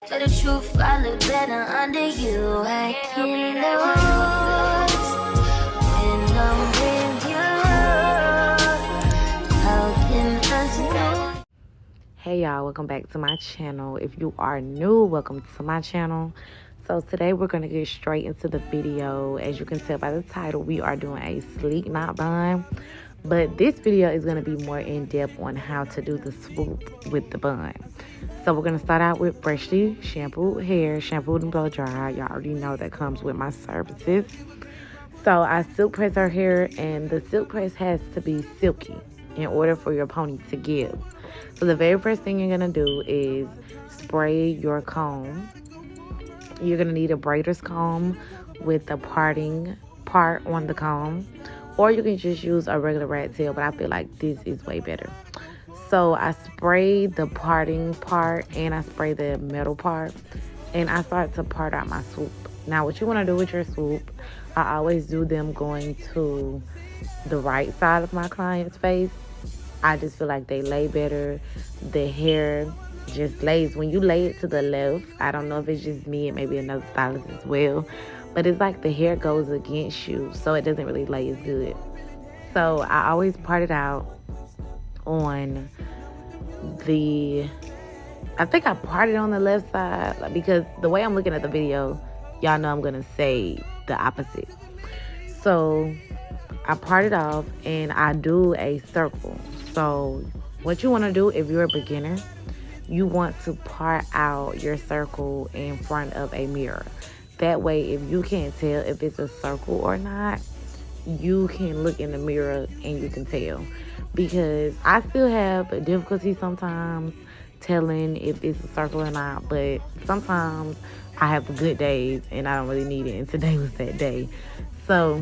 Tell the truth, I look better under you. I can lose when I'm with you. How can I lose? Hey y'all, welcome back to my channel. If you are new, welcome to my channel. So today we're going to get straight into the video. As you can tell by the title, we are doing a sleek knot bun. But this video is going to be more in depth on how to do the swoop with the bun. So we're going to start out with freshly shampooed hair, shampooed and blow dried. Y'all already know that comes with my services. So I silk press her hair, and the silk press has to be silky in order for your pony to give. So the very first thing you're going to do is spray your comb. You're going to need a braider's comb with the parting part on the comb. Or you can just use a regular rat tail, but I feel like this is way better. So I spray the parting part and I spray the metal part. And I start to part out my swoop. Now what you want to do with your swoop, I always do them going to the right side of my client's face. I just feel like they lay better. The hair just lays. When you lay it to the left, I don't know if it's just me and maybe another stylist as well, but it's like the hair goes against you, so it doesn't really lay as good. So I always part it out on the, I think I parted on the left side, because the way I'm looking at the video, y'all know I'm going to say the opposite. So I part it off and I do a circle. So what you want to do if you're a beginner, you want to part out your circle in front of a mirror. That way, if you can't tell if it's a circle or not, you can look in the mirror and you can tell. Because I still have a difficulty sometimes telling if it's a circle or not, but sometimes I have the good days and I don't really need it, and today was that day. So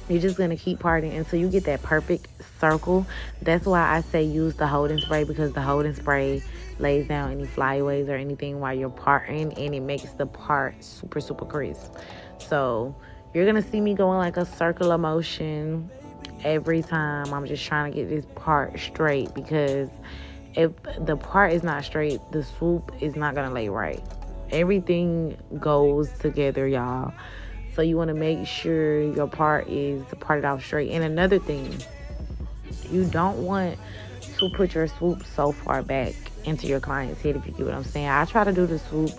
you're just going to keep parting until you get that perfect circle. That's why I say use the holding spray, because the holding spray lays down any flyaways or anything while you're parting, and it makes the part super, super crisp. So you're going to see me going like a circular motion every time. I'm just trying to get this part straight, because if the part is not straight, the swoop is not going to lay right. Everything goes together, y'all. So you want to make sure your part is parted off straight. And another thing, you don't want to put your swoop so far back into your client's head, if you get what I'm saying. I try to do the swoop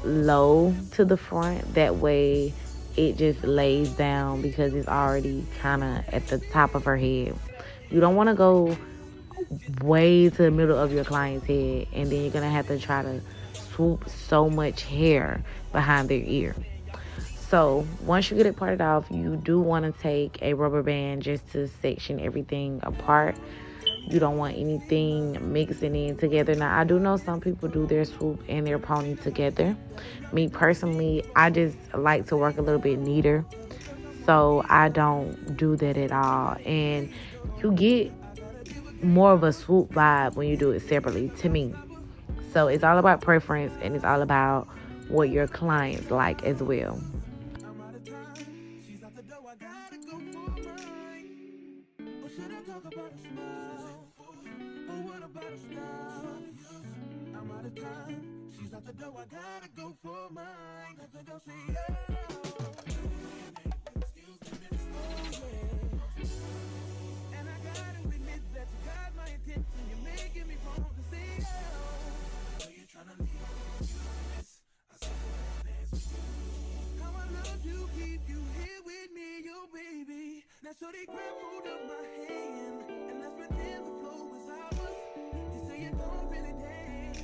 low to the front. That way it just lays down, because it's already kind of at the top of her head. You don't want to go way to the middle of your client's head, and then you're going to have to try to swoop so much hair behind their ear. So once you get it parted off, you do want to take a rubber band just to section everything apart. You don't want anything mixing in together. Now, I do know some people do their swoop and their pony together. Me personally, I just like to work a little bit neater, so I don't do that at all. And you get more of a swoop vibe when you do it separately, to me. So it's all about preference, and it's all about what your clients like as well. Now so they grab hold of my hand, and let's pretend the flow was ours. You say you don't really dance.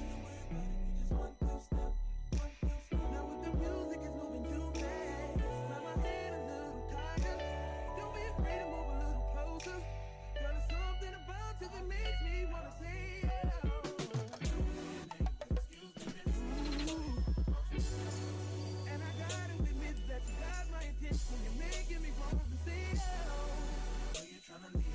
Just one, two step, one, two step. Now with the music is moving too fast, slide my hand a little tighter. Don't be afraid to move a little closer. Girl, there's something about you that makes me wanna say and I gotta admit that you got my attention. You're making me want to say you're trying to leave.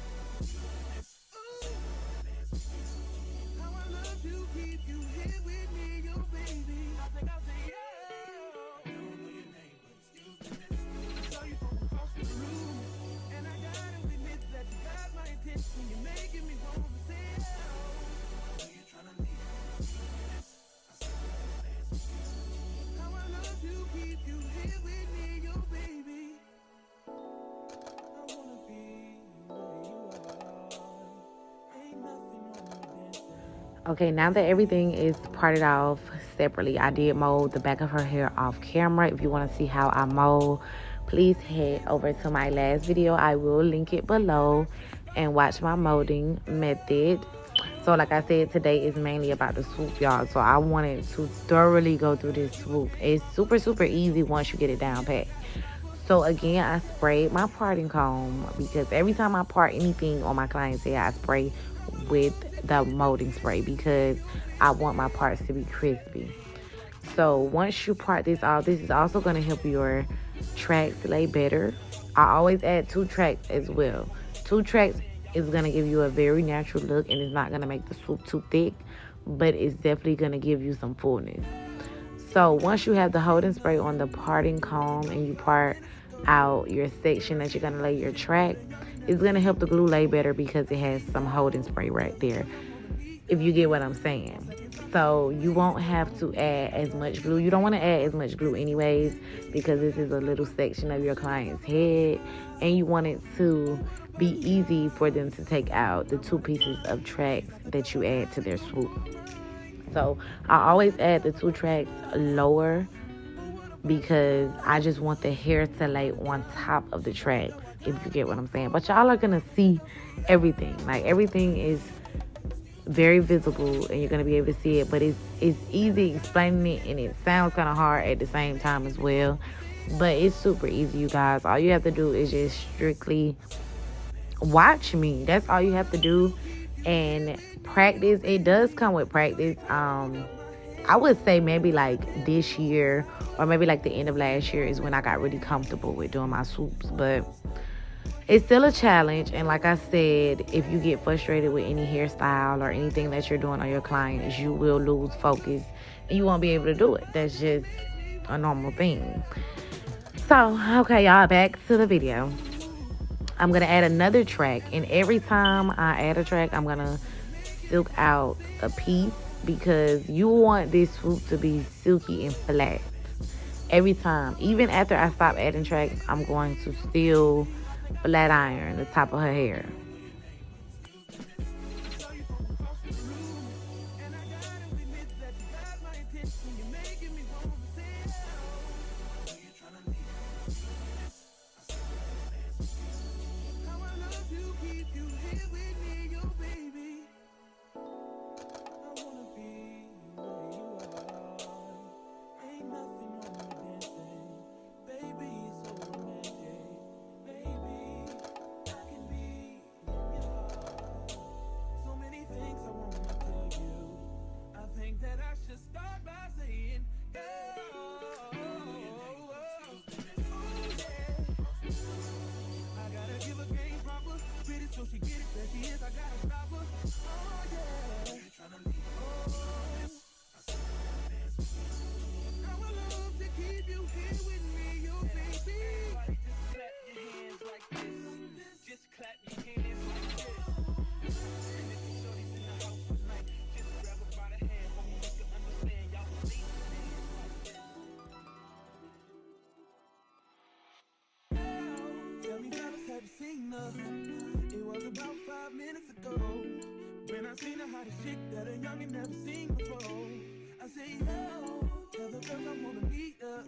Okay, now that everything is parted off separately, I did mold the back of her hair off camera. If you want to see how I mold, please head over to my last video. I will link it below and watch my molding method. So like I said, today is mainly about the swoop, y'all. So I wanted to thoroughly go through this swoop. It's super, super easy once you get it down pat. So again, I sprayed my parting comb because every time I part anything on my client's hair, I spray with the molding spray because I want my parts to be crispy. So once you part this off, this is also going to help your tracks lay better. I always add 2 tracks as well. 2 tracks is going to give you a very natural look, and it's not going to make the swoop too thick, but it's definitely going to give you some fullness. So once you have the holding spray on the parting comb and you part out your section that you're going to lay your track, it's going to help the glue lay better because it has some holding spray right there, if you get what I'm saying. So you won't have to add as much glue. You don't want to add as much glue anyways because this is a little section of your client's head and you want it to be easy for them to take out the 2 pieces of tracks that you add to their swoop. So I always add the 2 tracks lower because I just want the hair to lay on top of the tracks, if you get what I'm saying. But y'all are going to see everything. Like, everything is very visible and you're going to be able to see it. But it's easy explaining it and it sounds kind of hard at the same time as well. But it's super easy, you guys. All you have to do is just strictly watch me. That's all you have to do. And practice. It does come with practice. I would say maybe like this year or maybe like the end of last year is when I got really comfortable with doing my swoops. But it's still a challenge. And like I said, if you get frustrated with any hairstyle or anything that you're doing on your clients, you will lose focus and you won't be able to do it. That's just a normal thing. So, okay, y'all, back to the video. I'm going to add another track. And every time I add a track, I'm going to silk out a piece because you want this swoop to be silky and flat every time. Even after I stop adding tracks, I'm going to still flat iron the top of her hair. It was about 5 minutes ago when I seen a hottest chick that a youngin' never seen before. I say, yo, tell the girls I wanna meet her.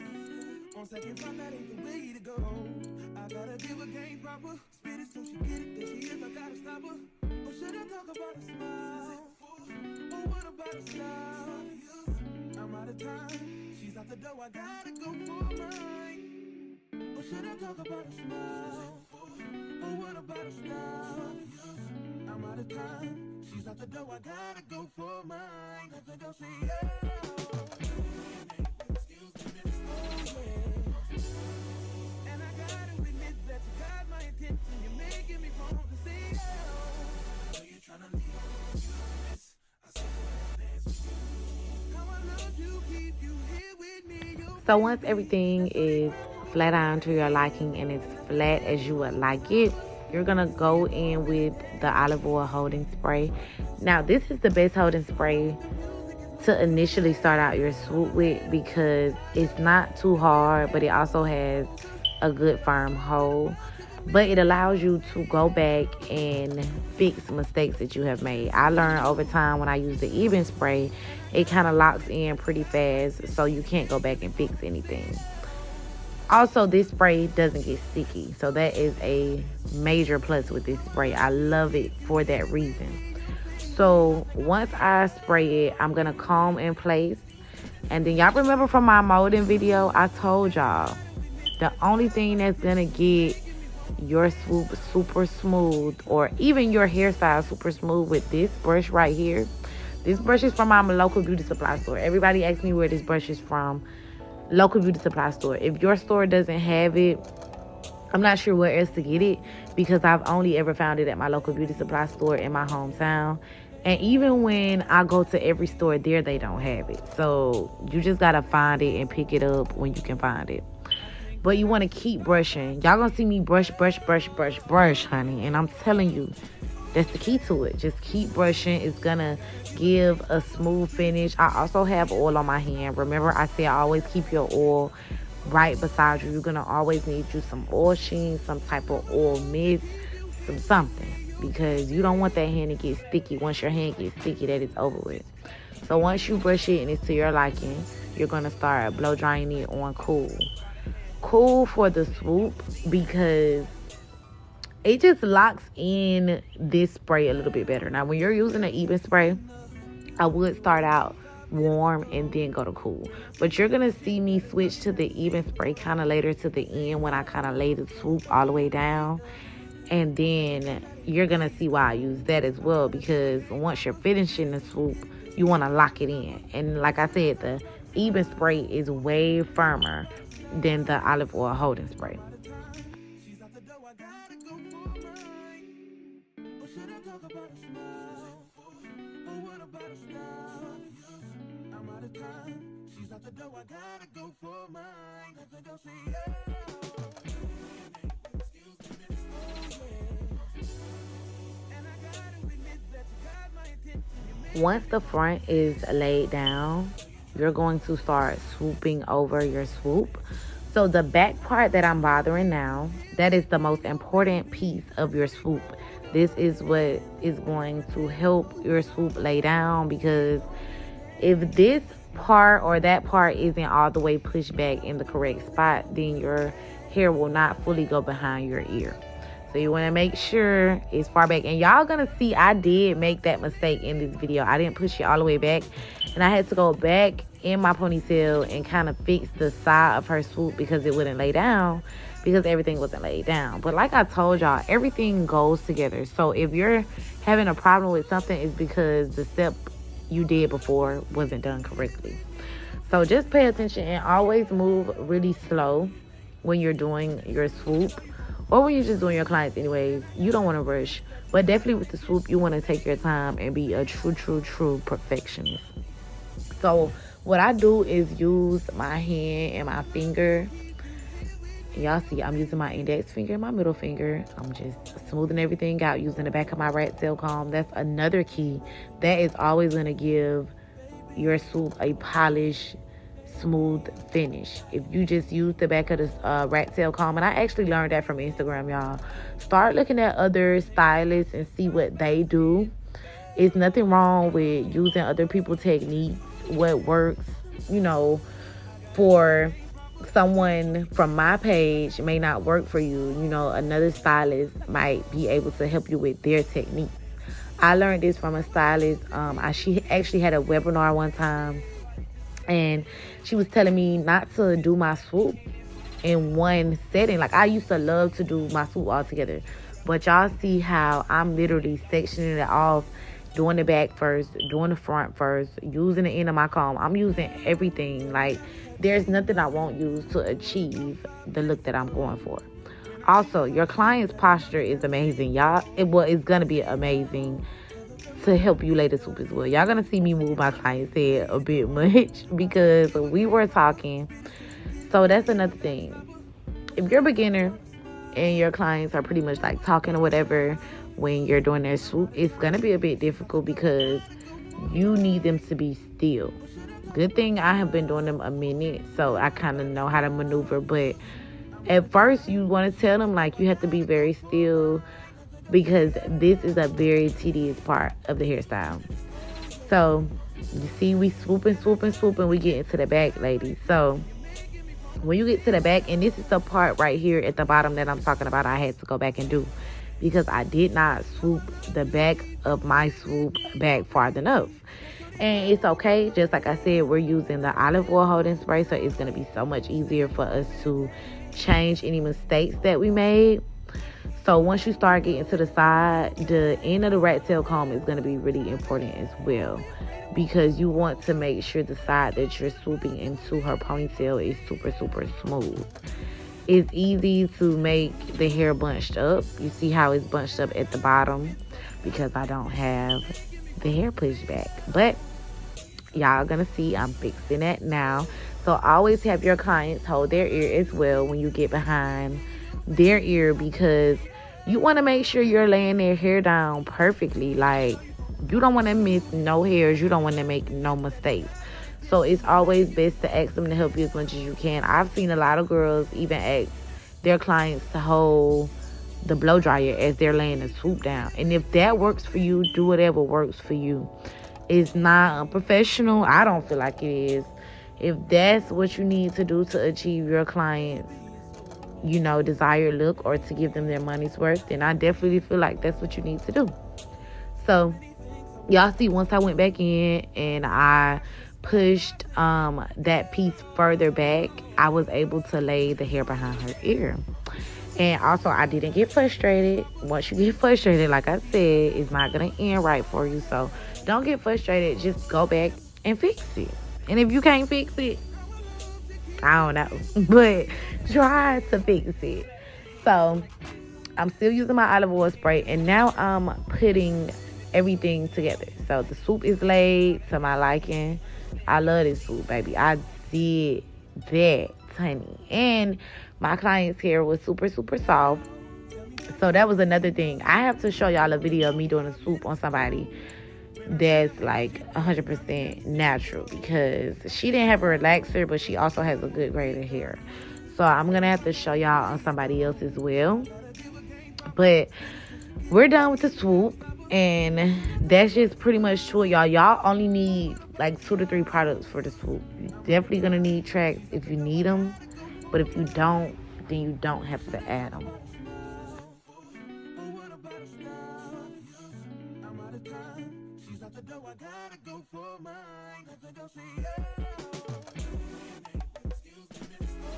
On second thought, that ain't the way to go. I gotta give her game proper, spit it so she get it. There she is, I gotta stop her. Or should I talk about a smile? Or what about a style? I'm out of time, she's out the door, I gotta go for mine. Or should I talk about a smile? Or what about a style? I'm out of time, she's out the door, I gotta go for mine. Let the girl say, yeah. And I gotta admit that you got my attention. You're making me want to say, yeah. You're trying to leave this. I said, how I love you, keep you here with me. So once everything is flat iron to your liking and it's flat as you would like it, you're gonna go in with the olive oil holding spray. Now this is the best holding spray to initially start out your swoop with because it's not too hard, but it also has a good firm hold. but it allows you to go back and fix mistakes that you have made. I learned over time when I use the even spray, it kind of locks in pretty fast, so you can't go back and fix anything. Also, this spray doesn't get sticky, so that is a major plus with this spray. I love it for that reason. So once I spray it, I'm gonna comb in place. And then y'all remember from my molding video, I told y'all the only thing that's gonna get your swoop super smooth, or even your hairstyle super smooth, with this brush right here. This brush is from my local beauty supply store. Everybody asks me where this brush is from. Local beauty supply store. If your store doesn't have it, I'm not sure where else to get it, because I've only ever found it at my local beauty supply store in my hometown. And even when I go to every store there, they don't have it. So you just gotta find it and pick it up when you can find it. But you want to keep brushing. Y'all gonna see me brush, honey. And I'm telling you, that's the key to it. Just keep brushing. It's gonna give a smooth finish. I also have oil on my hand. Remember, I said always keep your oil right beside you. You're gonna always need you some oil sheen, some type of oil mist, something, because you don't want that hand to get sticky. Once your hand gets sticky, that is over with. So once you brush it and it's to your liking, you're gonna start blow drying it on cool for the swoop, because it just locks in this spray a little bit better. Now when you're using an even spray, I would start out warm and then go to cool, but you're gonna see me switch to the even spray kind of later to the end, when I kind of lay the swoop all the way down. And then you're gonna see why I use that as well, because once you're finishing the swoop, you want to lock it in. And like I said, the even spray is way firmer than the olive oil holding spray. She's out the door, I gotta go for mine. Or should I talk about a smile? Or what about a style? I'm out of time. She's out the door, I gotta go for mine. Let the door say yeah. Excuse me, Miss And I gotta admit that you got my attention. Once the front is laid down, you're going to start swooping over your swoop. So the back part that I'm bothering now, that is the most important piece of your swoop. This is what is going to help your swoop lay down, because if this part or that part isn't all the way pushed back in the correct spot, then your hair will not fully go behind your ear. So you want to make sure it's far back. And y'all gonna see I did make that mistake in this video. I didn't push it all the way back, and I had to go back in my ponytail and kind of fix the side of her swoop, because it wouldn't lay down, because everything wasn't laid down. But like I told y'all, everything goes together. So if you're having a problem with something, it's because the step you did before wasn't done correctly. So just pay attention and always move really slow when you're doing your swoop, or when you're just doing your clients anyways. You don't want to rush, but definitely with the swoop, you want to take your time and be a true perfectionist. So what I do is use my hand and my finger. Y'all see I'm using my index finger and my middle finger. I'm just smoothing everything out using the back of my rat tail comb. That's another key. That is always going to give your swoop a polished, smooth finish. If you just use the back of the rat tail comb, and I actually learned that from Instagram, y'all. Start looking at other stylists and see what they do. It's nothing wrong with using other people's techniques. What works, you know, for someone from my page may not work for you. You know, another stylist might be able to help you with their techniques. I learned this from a stylist. She actually had a webinar one time, and she was telling me not to do my swoop in one setting. Like, I used to love to do my swoop all together, but y'all see how I'm literally sectioning it off, doing the back first, doing the front first, using the end of my comb. I'm using everything. Like, there's nothing I won't use to achieve the look that I'm going for. Also, your client's posture is amazing, y'all. It's gonna be amazing to help you lay the swoop as well. Y'all gonna see me move my client's head a bit much because we were talking. So that's another thing. If you're a beginner and your clients are pretty much like talking or whatever when you're doing their swoop, it's gonna be a bit difficult because you need them to be still. Good thing I have been doing them a minute, so I kind of know how to maneuver. But At first, you want to tell them, like, you have to be very still because this is a very tedious part of the hairstyle. So, you see, we swooping, swooping, swooping. We get into the back, ladies. So, when you get to the back, and this is the part right here at the bottom that I'm talking about, I had to go back and do because I did not swoop the back of my swoop back far enough. And it's okay. Just like I said, we're using the olive oil holding spray, so it's going to be so much easier for us to change any mistakes that we made. So once you start getting to the side, the end of the rat tail comb is going to be really important as well, because you want to make sure the side that you're swooping into her ponytail is super, super smooth. It's easy to make the hair bunched up. You see how it's bunched up at the bottom because I don't have the hair pushed back. But y'all gonna see I'm fixing that now. So always have your clients hold their ear as well when you get behind their ear, because you want to make sure you're laying their hair down perfectly. Like, you don't want to miss no hairs. You don't want to make no mistakes. So it's always best to ask them to help you as much as you can. I've seen a lot of girls even ask their clients to hold the blow dryer as they're laying the swoop down. And if that works for you, do whatever works for you. It's not unprofessional. I don't feel like it is. If that's what you need to do to achieve your clients, you know, desired look, or to give them their money's worth, then I definitely feel like that's what you need to do. So y'all see, once I went back in and I pushed that piece further back, I was able to lay the hair behind her ear. And also, I didn't get frustrated. Once you get frustrated, like I said, it's not going to end right for you. So don't get frustrated. Just go back and fix it. And if you can't fix it, I don't know, but try to fix it. So I'm still using my olive oil spray, and now I'm putting everything together. So the swoop is laid to my liking. I love this swoop, baby. I did that, honey. And my client's hair was super, super soft. So that was another thing. I have to show y'all a video of me doing a swoop on somebody that's like 100% natural, because she didn't have a relaxer, but she also has a good grade of hair. So I'm gonna have to show y'all on somebody else as well. But we're done with the swoop, and that's just pretty much to it, y'all. Y'all only need like 2 to 3 products for the swoop. You're definitely gonna need tracks if you need them, but if you don't, then you don't have to add them. I gotta go for mine. Let the girl say yeah. Excuse me, miss. Oh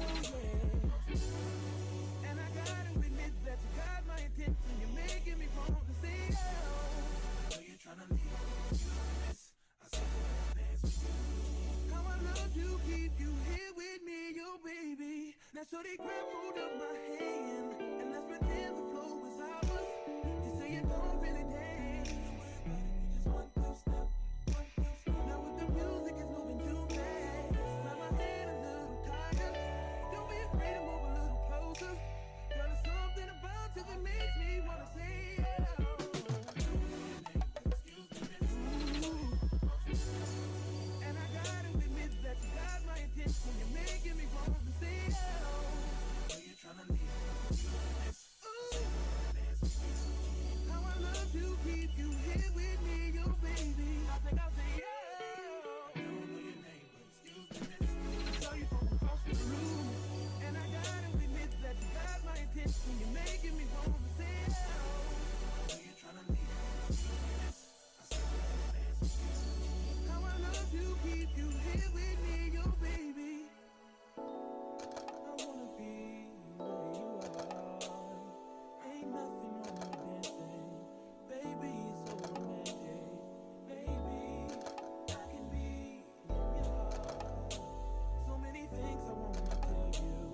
yeah. And I gotta admit that you got my attention. You're making me want to say yeah. So you're trying to leave. Miss, I said dance with you. How I love to keep you here with me, yo baby. Now so they grab hold of my hand, and let's pretend the flow is ours. You say you don't really dance. Just 1, 2 step. Now with the music is moving too fast. Grab my hand a little tighter. Don't be afraid to move a little closer. Girl, there's something about you that makes me wanna say yeah. Excuse me, miss. Ooh. And I gotta admit that you got my attention. You're making me want to say yeah. So you're trying to leave. Ooh. How I love to keep you here with me, yo baby. I think I'll say yeah. I don't know your name, but excuse me, miss. I saw you from across the room, and I gotta admit that you got my attention. You're making me want to say yeah. So you're trying to leave. I said dance with you. How I love to keep you here with me, yo baby. I wanna be where you are. Ain't nothing wrong with dancing. Baby, it's so romantic. Baby, I can be in your heart. So many things I wanna tell you.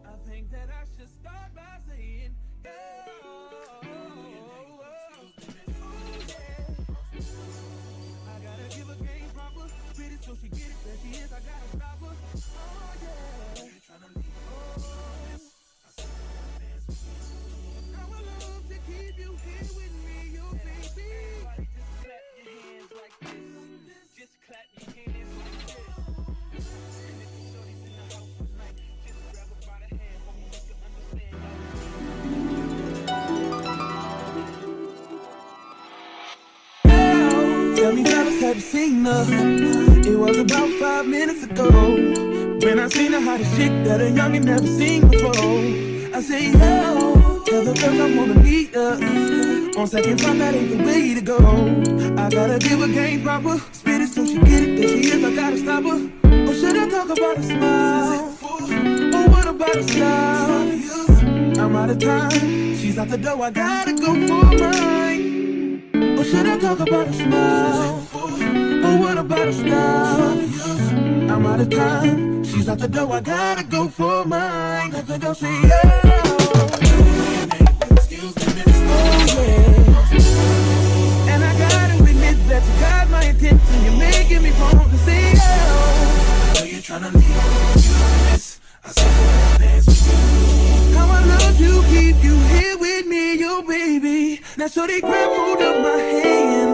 I think that I should start by saying, yeah. I gotta give a game proper. Spit it so she get it. There she is, I gotta stop her. Oh yeah. You tryna leave? I said dance with you. How I love to keep you here with me, yo baby. Everybody just clap your hands like this. Just clap your hands like this. And if the shorty's in the house tonight, just grab her by the hand, hold me, make her never seen her. It was about 5 minutes ago when I seen the hottest chick that a youngin' never seen before. I say, yo, tell the girls I wanna meet her. On second thought, that ain't the way to go. I gotta give her game proper, spit it so she get it. There she is, I gotta stop her. Or should I talk about a smile? Or what about a style? I'm out of time, she's out the door, I gotta go for mine. Or should I talk about a smile? Or what about a style? I'm out of time, she's out the door, I gotta go for mine. Let the door say, excuse me, miss. Oh, yeah. And I gotta admit that you got my attention, you're making me want to say, oh. I know you're trying to leave, you miss. I said I dance with you. How I love you, keep you here with me, yo baby. Now so they grab hold of my hand.